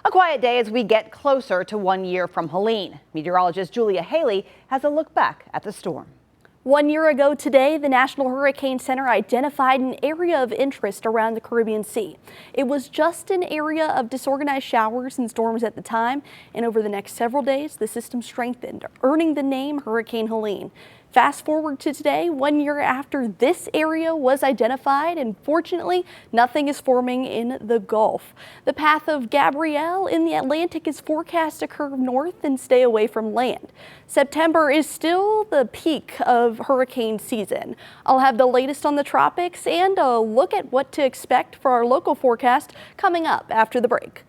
A quiet day as we get closer to 1 year from Helene. Meteorologist Helene has a look back at the storm. 1 year ago today, the National Hurricane Center identified an area of interest around the Caribbean Sea. It was just an area of disorganized showers and storms at the time, and over the next several days, the system strengthened, earning the name Hurricane Helene. Fast forward to today, 1 year after this area was identified, and fortunately, nothing is forming in the Gulf. The path of Gabrielle in the Atlantic is forecast to curve north and stay away from land. September is still the peak of hurricane season. I'll have the latest on the tropics and a look at what to expect for our local forecast coming up after the break.